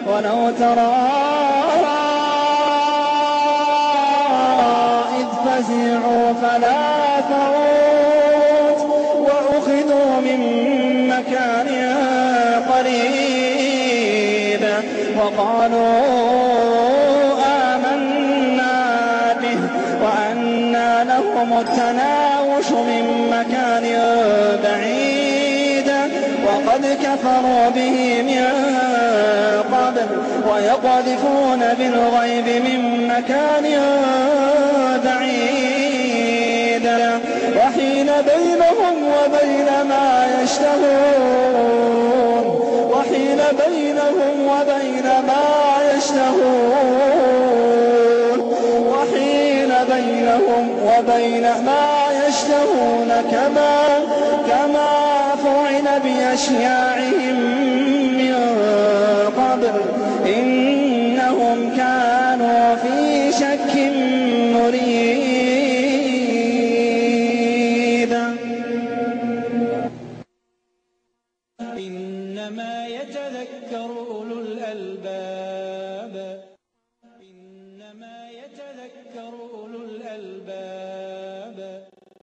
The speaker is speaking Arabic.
ولو ترى إذ فزعوا فلا فوت وأخذوا من مكان قريب وقالوا آمنا به وأنى لهم التناوش من مكان بعيد وقد كفروا به من قبل ويقذفون بالغيب من مكان بعيد وحيل بينهم وبين ما يشتهون وحيل بينهم وبين ما يشتهون وحيل بينهم وبين ما يشتهون كما فعل بأشياعهم من قبل إنهم كانوا في شك مريب. إنما يتذكر أولو الألباب. إنما يتذكر أولو الألباب.